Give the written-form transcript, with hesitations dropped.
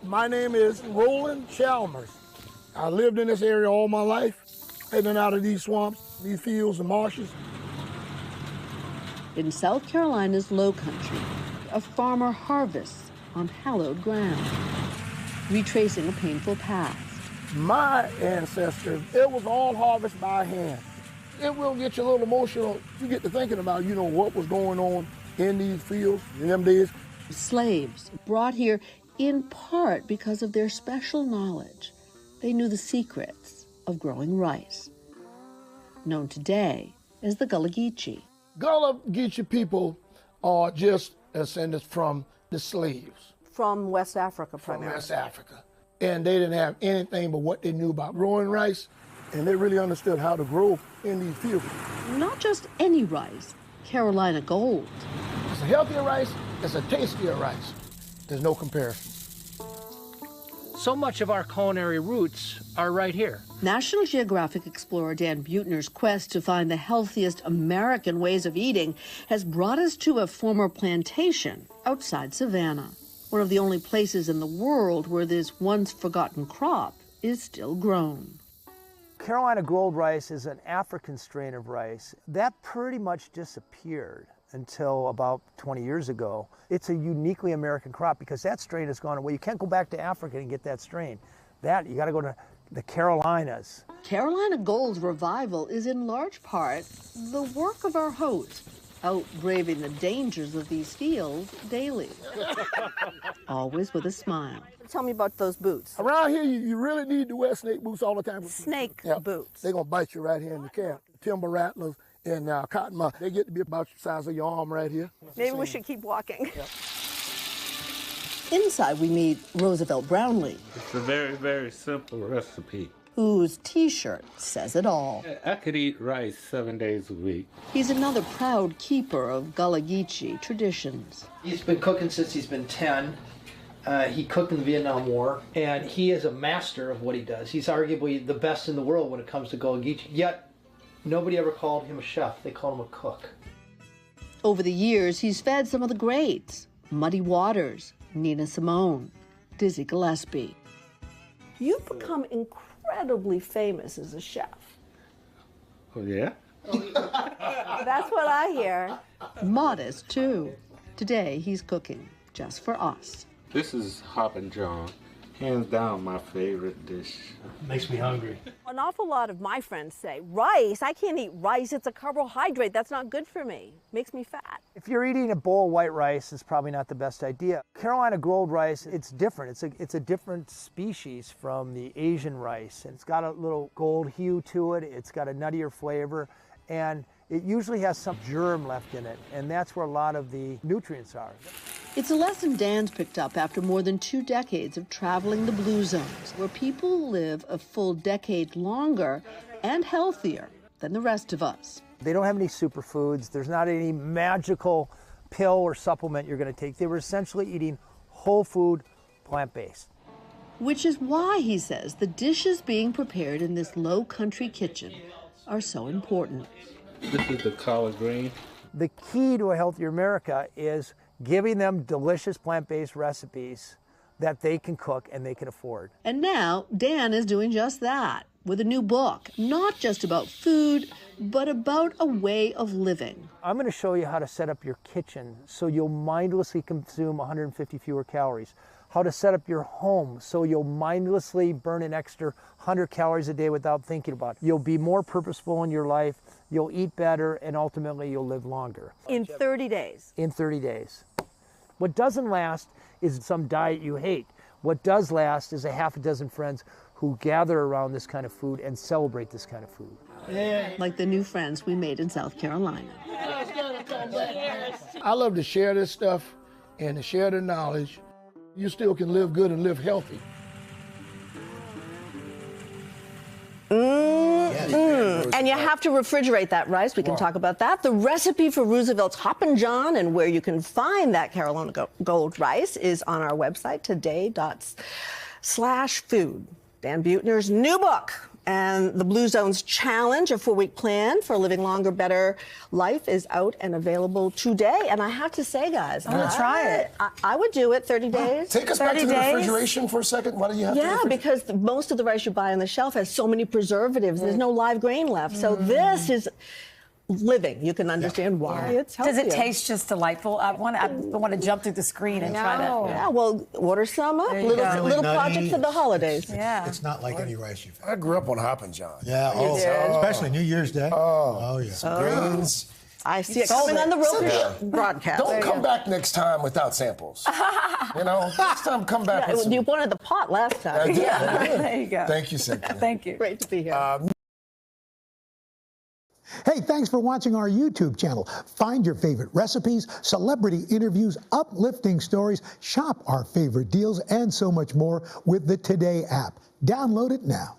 My name is Roland Chalmers. I lived in this area all my life, in and out of these swamps, these fields and marshes. In South Carolina's low country, a farmer harvests on hallowed ground, retracing a painful past. My ancestors, it was all harvest by hand. It will get you a little emotional. You get to thinking about, what was going on in these fields in them days. Slaves brought here in part because of their special knowledge. They knew the secrets of growing rice, known today as the Gullah Geechee. Gullah Geechee people are just descendants from the slaves. From West Africa, primarily. From West Africa. And they didn't have anything but what they knew about growing rice, and they really understood how to grow in these fields. Not just any rice, Carolina Gold. It's a healthier rice, it's a tastier rice. There's no comparison. So much of our culinary roots are right here. National Geographic explorer Dan Buettner's quest to find the healthiest American ways of eating has brought us to a former plantation outside Savannah, one of the only places in the world where this once forgotten crop is still grown. Carolina Gold rice is an African strain of rice. That pretty much disappeared until about 20 years ago. It's a uniquely American crop because that strain has gone away. You can't go back to Africa and get that strain. You got to go to the Carolinas. Carolina Gold's revival is in large part the work of our host, out braving the dangers of these fields daily. Always with a smile. Tell me about those boots. Around here, you really need to wear snake boots all the time. Snake boots. They're going to bite you right here in the calf. Timber rattlers and cottonmouth, they get to be about the size of your arm right here. Maybe we should keep walking. Yep. Inside, we meet Roosevelt Brownlee. It's a very, very simple recipe. Whose T-shirt says it all. I could eat rice 7 days a week. He's another proud keeper of Gullah Geechee traditions. He's been cooking since he's been 10. He cooked in the Vietnam War, and he is a master of what he does. He's arguably the best in the world when it comes to Gullah Geechee, yet nobody ever called him a chef. They called him a cook. Over the years, he's fed some of the greats. Muddy Waters, Nina Simone, Dizzy Gillespie. You've become incredibly famous as a chef. Oh, yeah? That's what I hear. Modest, too. Today, he's cooking just for us. This is Hoppin' John. Hands down my favorite dish. Makes me hungry. An awful lot of my friends say, rice, I can't eat rice, it's a carbohydrate, that's not good for me. Makes me fat. If you're eating a bowl of white rice, it's probably not the best idea. Carolina Gold rice, it's different. It's a different species from the Asian rice. And it's got a little gold hue to it, it's got a nuttier flavor, and it usually has some germ left in it, and that's where a lot of the nutrients are. It's a lesson Dan's picked up after more than 2 decades of traveling the blue zones, where people live a full decade longer and healthier than the rest of us. They don't have any superfoods. There's not any magical pill or supplement you're going to take. They were essentially eating whole food, plant-based. Which is why, he says, the dishes being prepared in this low country kitchen are so important. This is the collard green. The key to a healthier America is giving them delicious plant-based recipes that they can cook and they can afford. And now Dan is doing just that with a new book, not just about food, but about a way of living. I'm going to show you how to set up your kitchen so you'll mindlessly consume 150 fewer calories. How to set up your home so you'll mindlessly burn an extra 100 calories a day without thinking about it. You'll be more purposeful in your life, you'll eat better, and ultimately you'll live longer. In 30 days. In 30 days. What doesn't last is some diet you hate. What does last is a half a dozen friends who gather around this kind of food and celebrate this kind of food. Like the new friends we made in South Carolina. I love to share this stuff and to share the knowledge. You still can live good and live healthy. And you have to refrigerate that rice. We can talk about that. The recipe for Roosevelt's Hoppin' John and where you can find that Carolina Gold rice is on our website, today.com/food. Dan Buettner's new book, And the Blue Zones Challenge, a 4-week plan for a living longer, better life, is out and available today. And I have to say, guys, I'm gonna try it. I would do it 30 days. Take us back to the refrigeration for a second. Why do you have to? Yeah, because most of the rice you buy on the shelf has so many preservatives. There's no live grain left. So this is living. You can understand why it's healthier. Does it taste just delightful? I want to jump through the screen and try that. Yeah, well, order some up. Little project for the holidays. It's not like any rice you've had. I grew up on Hoppin' John. Yeah, especially New Year's Day. Oh yeah. Greens. I see it coming on the Roku broadcast. Don't come back next time without samples. Next time come back with some... You wanted the pot last time. There you go. Thank you, Cynthia. Thank you. Great to be here. Hey, thanks for watching our YouTube channel. Find your favorite recipes, celebrity interviews, uplifting stories, shop our favorite deals, and so much more with the Today app. Download it now.